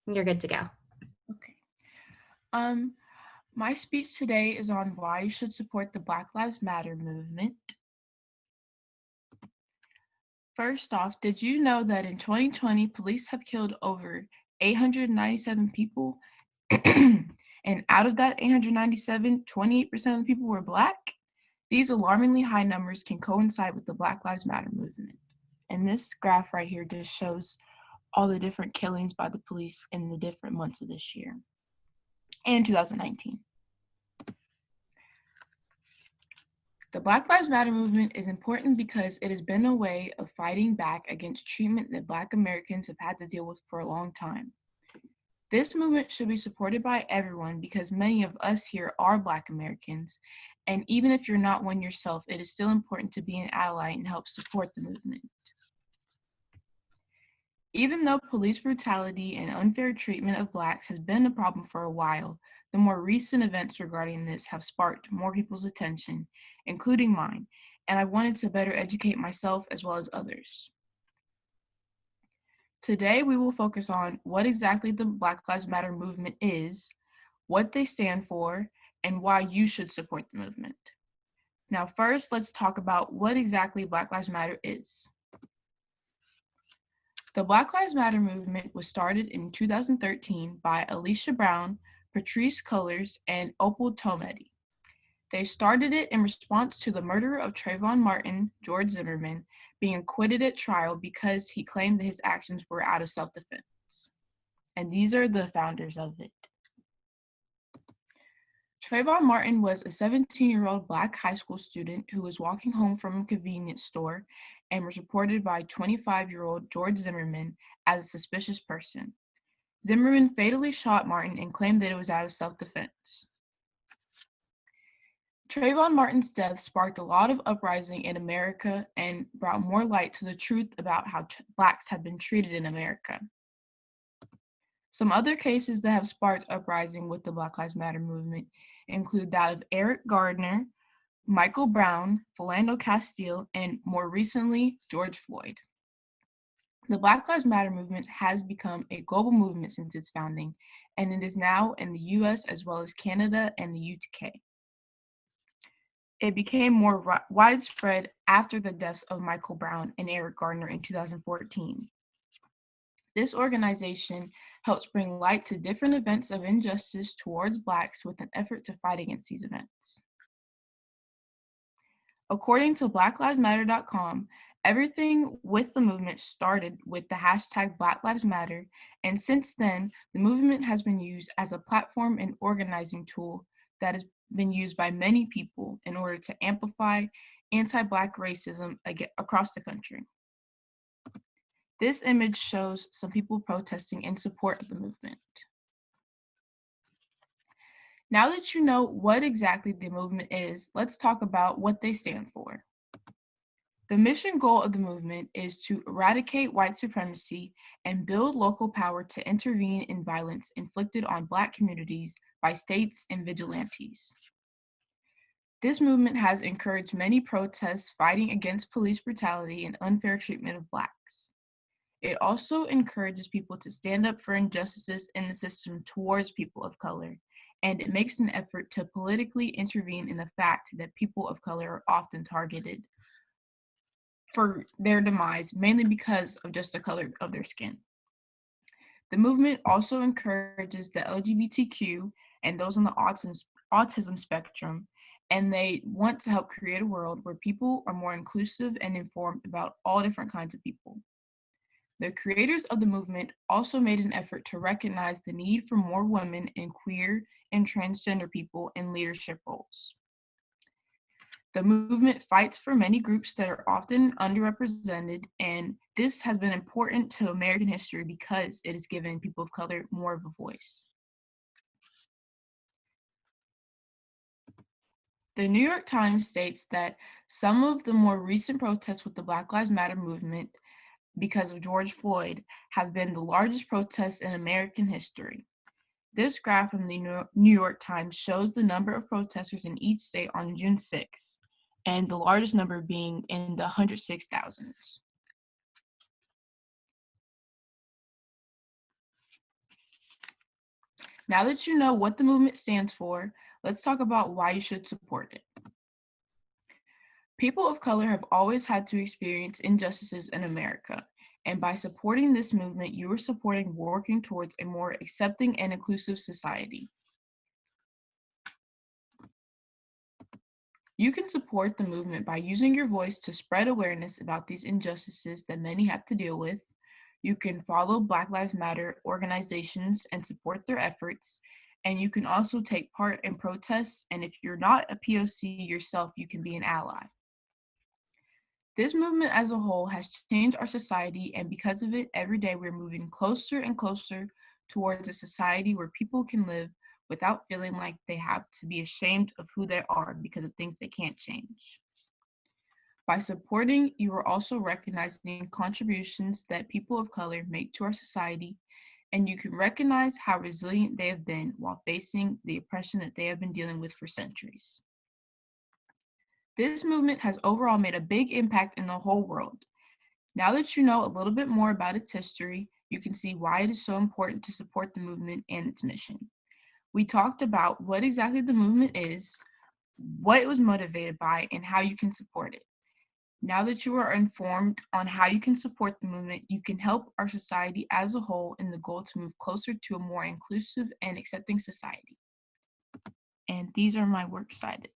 You're good to go. Okay. Um, my speech today is on why you should support the Black Lives Matter movement. First off, did you know that in 2020, police have killed over 897 people? And out of that 897, 28% of the people were Black? These alarmingly high numbers can coincide with the Black Lives Matter movement. And this graph right here just shows all the different killings by the police in the different months of this year and 2019. The Black Lives Matter movement is important because it has been a way of fighting back against treatment that Black Americans have had to deal with for a long time. This movement should be supported by everyone because many of us here are Black Americans, and even if you're not one yourself, it is still important to be an ally and help support the movement. Even though police brutality and unfair treatment of Blacks has been a problem for a while, the more recent events regarding this have sparked more people's attention, including mine, and I wanted to better educate myself as well as others. Today, we will focus on what exactly the Black Lives Matter movement is, what they stand for, and why you should support the movement. Now, first, let's talk about what exactly Black Lives Matter is. The Black Lives Matter movement was started in 2013 by Alicia Brown, Patrisse Cullors, and Opal Tometi. They started it in response to the murder of Trayvon Martin, George Zimmerman, being acquitted at trial because he claimed that his actions were out of self-defense. And these are the founders of it. Trayvon Martin was a 17-year-old Black high school student who was walking home from a convenience store and was reported by 25-year-old George Zimmerman as a suspicious person. Zimmerman fatally shot Martin and claimed that it was out of self-defense. Trayvon Martin's death sparked a lot of uprising in America and brought more light to the truth about how Blacks had been treated in America. Some other cases that have sparked uprising with the Black Lives Matter movement include that of Eric Gardner, Michael Brown, Philando Castile, and more recently, George Floyd. The Black Lives Matter movement has become a global movement since its founding, and it is now in the US as well as Canada and the UK. It became more widespread after the deaths of Michael Brown and Eric Gardner in 2014. This organization helps bring light to different events of injustice towards Blacks with an effort to fight against these events. According to BlackLivesMatter.com, everything with the movement started with the hashtag Black Lives Matter, and since then, the movement has been used as a platform and organizing tool that has been used by many people in order to amplify anti-Black racism across the country. This image shows some people protesting in support of the movement. Now that you know what exactly the movement is, let's talk about what they stand for. The mission goal of the movement is to eradicate white supremacy and build local power to intervene in violence inflicted on Black communities by states and vigilantes. This movement has encouraged many protests fighting against police brutality and unfair treatment of Blacks. It also encourages people to stand up for injustices in the system towards people of color, and it makes an effort to politically intervene in the fact that people of color are often targeted for their demise, mainly because of just the color of their skin. The movement also encourages the LGBTQ and those on the autism spectrum, and they want to help create a world where people are more inclusive and informed about all different kinds of people. The creators of the movement also made an effort to recognize the need for more women and queer and transgender people in leadership roles. The movement fights for many groups that are often underrepresented, and this has been important to American history because it has given people of color more of a voice. The New York Times states that some of the more recent protests with the Black Lives Matter movement because of George Floyd have been the largest protests in American history. This graph from the New York Times shows the number of protesters in each state on June 6th, and the largest number being in the 106,000s. Now that you know what the movement stands for, let's talk about why you should support it. People of color have always had to experience injustices in America, and by supporting this movement, you are supporting working towards a more accepting and inclusive society. You can support the movement by using your voice to spread awareness about these injustices that many have to deal with. You can follow Black Lives Matter organizations and support their efforts, and you can also take part in protests, and if you're not a POC yourself, you can be an ally. This movement as a whole has changed our society, and because of it, every day we're moving closer and closer towards a society where people can live without feeling like they have to be ashamed of who they are because of things they can't change. By supporting, you are also recognizing contributions that people of color make to our society, and you can recognize how resilient they have been while facing the oppression that they have been dealing with for centuries. This movement has overall made a big impact in the whole world. Now that you know a little bit more about its history, you can see why it is so important to support the movement and its mission. We talked about what exactly the movement is, what it was motivated by, and how you can support it. Now that you are informed on how you can support the movement, you can help our society as a whole in the goal to move closer to a more inclusive and accepting society. And these are my works cited.